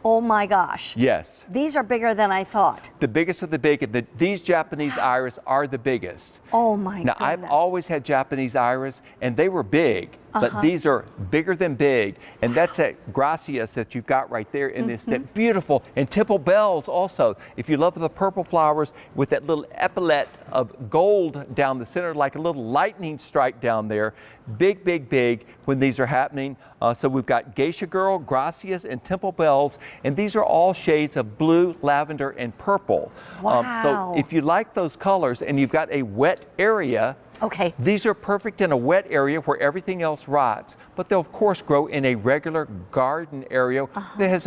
Oh my gosh. Yes. These are bigger than I thought. The biggest of the big, and these Japanese iris are the biggest. Oh my Now, goodness. I've always had Japanese iris, and they were big, but these are bigger than big, and that's that gracias that you've got right there in this, that beautiful, and Temple Bells also. If you love the purple flowers with that little epaulette of gold down the center, like a little lightning strike down there, big, big, big when these are happening. So we've got Geisha Girl, Gracias, and Temple Bells, and these are all shades of blue, lavender, and purple. Wow. So if you like those colors and you've got a wet area, okay, these are perfect in a wet area where everything else rots, but they'll of course grow in a regular garden area that has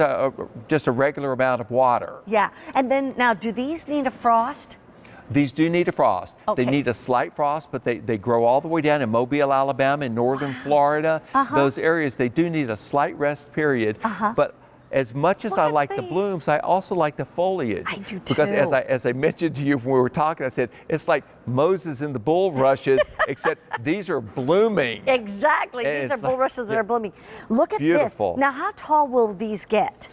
just a regular amount of water. yeah. And then now, do these need a frost? These do need a frost. Okay. They need a slight frost, but they grow all the way down in Mobile, Alabama, in northern Florida. Those areas, they do need a slight rest period. But as much as I like the blooms, I also like the foliage. I do Because too. as I mentioned to you when we were talking, I said, it's like Moses in the bulrushes, except these are blooming. Exactly. And These are it's like- bulrushes that are blooming. Look at Beautiful. this. Now, how tall will these get?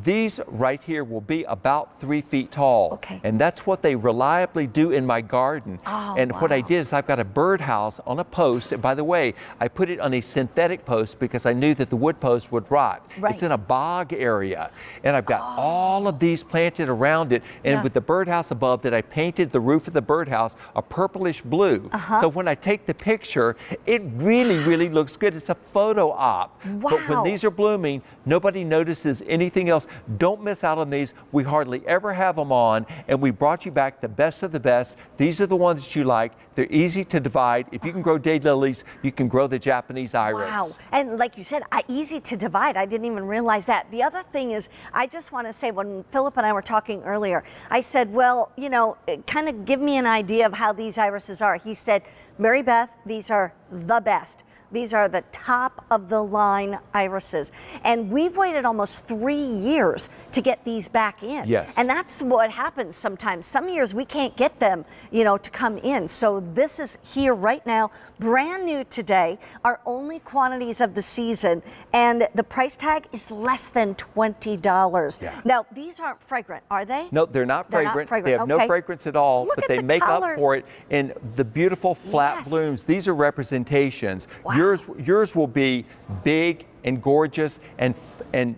These right here will be about 3 feet tall. Okay. And that's what they reliably do in my garden. Oh, and what I wow. did is I've got a birdhouse on a post. And by the way, I put it on a synthetic post because I knew that the wood post would rot. Right. It's in a bog area. And I've got all of these planted around it. And with the birdhouse above that, I painted the roof of the birdhouse a purplish blue. So when I take the picture, it really, really looks good. It's a photo op. But when Wow. these are blooming, nobody notices anything else. Don't miss out on these. We hardly ever have them on, and we brought you back the best of the best. These are the ones that you like. They're easy to divide. If you can grow daylilies, you can grow the Japanese iris. Wow. And like you said, easy to divide. I didn't even realize that. The other thing is, I just want to say, when Philip and I were talking earlier, I said, well, you know, kind of give me an idea of how these irises are. He said, Mary Beth, these are the best. These are the top of the line irises. And we've waited almost 3 years to get these back in. Yes. And that's what happens sometimes. Some years we can't get them, you know, to come in. So this is here right now, brand new today, our only quantities of the season. And the price tag is less than $20. Yeah. Now, these aren't fragrant, are they? No, they're not They're not fragrant. fragrant, They have no okay. fragrance at all, Look but at they the make up colors. for it in the beautiful flat Yes. blooms. These are representations. Wow. Yours will be big and gorgeous and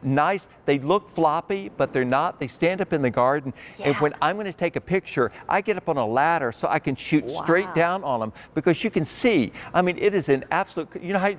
nice. They look floppy, but they're not. They stand up in the garden. And Yeah. when I'm going to take a picture, I get up on a ladder so I can shoot straight down on them because you can see. I mean, it is an absolute, you know how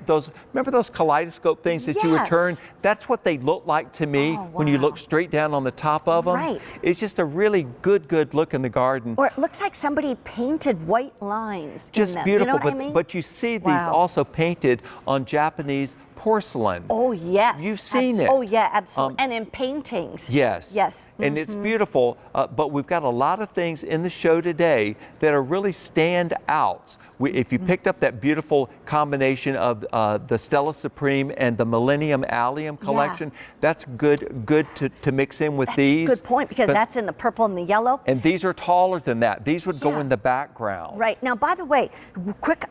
remember those kaleidoscope things that you would turn? Yes. That's what they look like to me when you wow. look straight down on the top of them. Right. It's just a really good look in the garden. Or it looks like somebody painted white lines in Just them. beautiful, You know what I mean? but you see these Wow. also painted on Japanese porcelain. Oh, yes. You've seen it. Oh, yeah, absolutely. And in paintings. Yes. Yes. And it's beautiful, but we've got a lot of things in the show today that are really stand outs. If you picked up that beautiful combination of the Stella Supreme and the Millennium Allium collection, that's good to mix in with That's these. a good point, because But- that's in the purple and the yellow. And these are taller than that. These would go Yeah. in the background. Right. Now, by the way, quick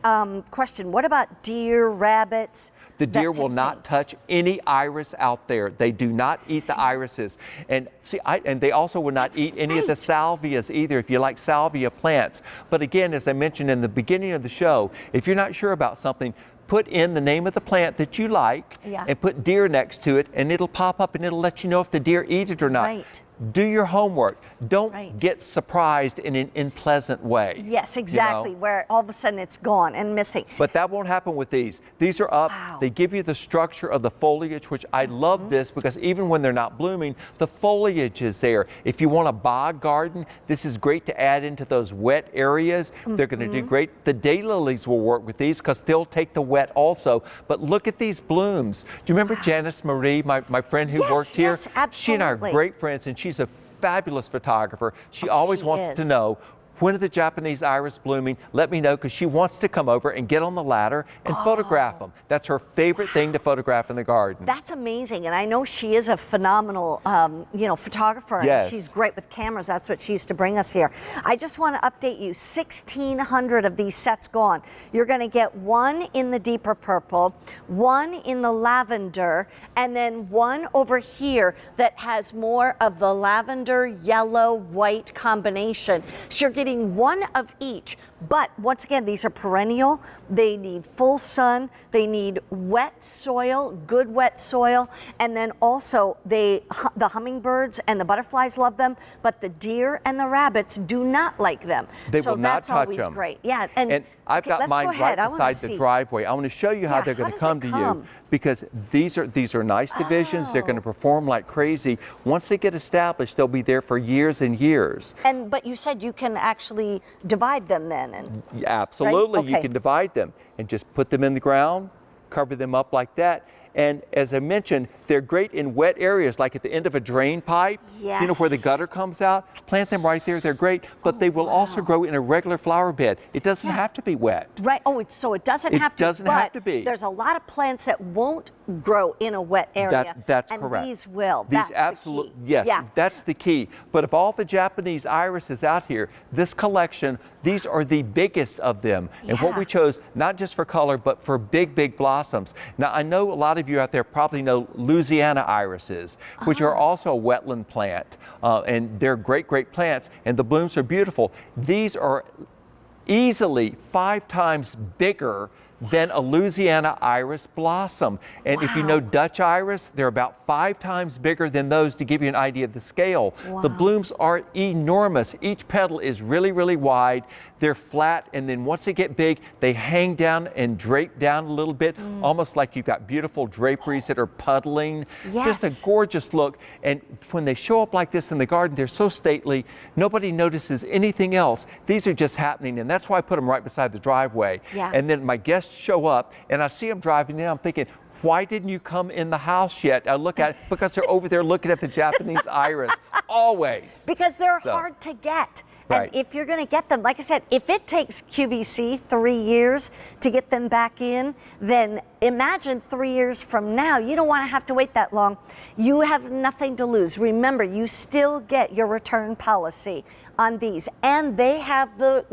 question. What about deer, rabbits? The that deer type will of not thing? touch any iris out there. They do not eat the irises. And see, and they also will not eat any of the great. salvias either, if you like salvia plants. But again, as I mentioned in the beginning of the show, if you're not sure about something, put in the name of the plant that you like and put deer next to it, and it'll pop up and it'll let you know if the deer eat it or not. Right. Do your homework. Don't Right. get surprised in an unpleasant way. Yes, exactly. You know? Where all of a sudden it's gone and missing. But that won't happen with these. These are up. Wow. They give you the structure of the foliage, which I love this because even when they're not blooming, the foliage is there. If you want a bog garden, this is great to add into those wet areas. They're going to do great. The daylilies will work with these because they'll take the wet also. But look at these blooms. Do you remember Janice Marie, my friend who Yes, worked here? yes, She and I are absolutely. great friends, and she's a fabulous photographer. She always she wants is. to know, when are the Japanese iris blooming? Let me know, because she wants to come over and get on the ladder and photograph them. That's her favorite thing to photograph in the garden. That's amazing, and I know she is a phenomenal, photographer. Yes. And she's great with cameras. That's what she used to bring us here. I just want to update you: 1,600 of these sets gone. You're going to get one in the deeper purple, one in the lavender, and then one over here that has more of the lavender, yellow, white combination. So you're getting one of each. But once again, these are perennial. They need full sun. They need wet soil, good wet soil. And then also the hummingbirds and the butterflies love them, but the deer and the rabbits do not like them. They so will not that's touch always them. great. Yeah. And I've got let's mine go ahead. right beside the driveway. I want to show you how they're going to come to you, because these are nice divisions. They're going to perform like crazy. Once they get established, they'll be there for years and years. But you said you can actually divide them then. Absolutely, right? You can divide them and just put them in the ground, cover them up like that. And as I mentioned, they're great in wet areas, like at the end of a drain pipe, yes. you know, where the gutter comes out. Plant them right there. They're great, but they will also grow in a regular flower bed. It doesn't have to be wet. Right. Oh, so it doesn't have to. It doesn't have to be. There's a lot of plants that won't grow in a wet area. That's and correct. These will. These absolutely, yes, that's the key. But of all the Japanese irises out here, this collection, these are the biggest of them. And what we chose, not just for color, but for big, big blossoms. Now, I know a lot of you out there probably know Louisiana irises, which are also a wetland plant. And they're great, great plants. And the blooms are beautiful. These are easily 5 times bigger than a Louisiana iris blossom. And if you know Dutch iris, they're about 5 times bigger than those, to give you an idea of the scale. The blooms are enormous. Each petal is really, really wide. They're flat, and then once they get big, they hang down and drape down a little bit, almost like you've got beautiful draperies that are puddling. Yes. Just a gorgeous look. And when they show up like this in the garden, they're so stately, nobody notices anything else. These are just happening, and that's why I put them right beside the driveway. And then my guests show up, and I see them driving in. I'm thinking, why didn't you come in the house yet? I look at it, because they're over there looking at the Japanese iris, always. Because they're hard to get. And if you're going to get them, like I said, if it takes QVC 3 years to get them back in, then imagine 3 years from now. You don't want to have to wait that long. You have nothing to lose. Remember, you still get your return policy on these, and they have the,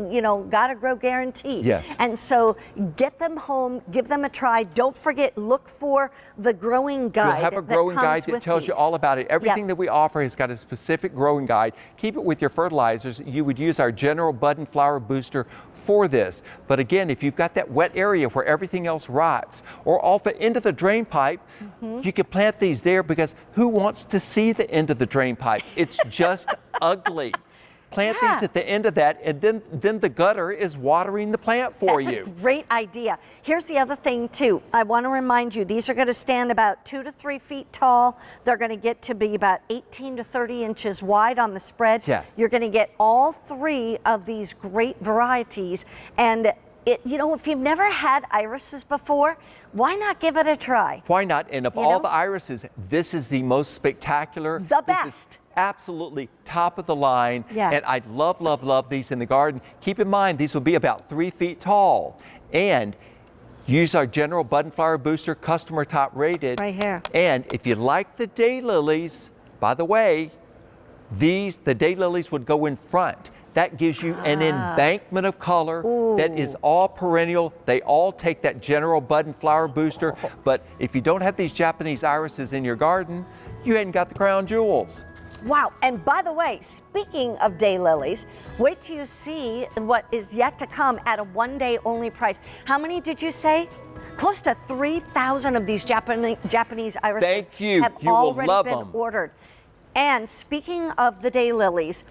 gotta grow guarantee. Yes. And so get them home, give them a try. Don't forget, look for the growing guide. We'll have a growing guide that tells you all about it. Everything that we offer has got a specific growing guide. Keep it with your fertilizers. You would use our general bud and flower booster for this. But again, if you've got that wet area where everything else rots, or off the end of the drain pipe, you can plant these there, because who wants to see the end of the drain pipe? It's just ugly. Plant these at the end of that, and then the gutter is watering the plant for you. That's a great idea. Here's the other thing too. I want to remind you, these are going to stand about 2 to 3 feet tall. They're going to get to be about 18 to 30 inches wide on the spread. You're going to get all 3 of these great varieties. And if you've never had irises before, why not give it a try? Why not? And of all the irises, this is the most spectacular. The best. Absolutely top of the line. And I love, love, love these in the garden. Keep in mind, these will be about 3 feet tall. And use our general bud and flower booster, customer top rated. Right here. And if you like the daylilies, by the way, the daylilies would go in front. That gives you an embankment of color that is all perennial. They all take that general bud and flower booster. But if you don't have these Japanese irises in your garden, you ain't got the crown jewels. Wow. And by the way, speaking of daylilies, wait till you see what is yet to come at a one-day only price. How many did you say? Close to 3,000 of these Japanese irises Thank you. have You will already love been them. ordered. And speaking of the daylilies,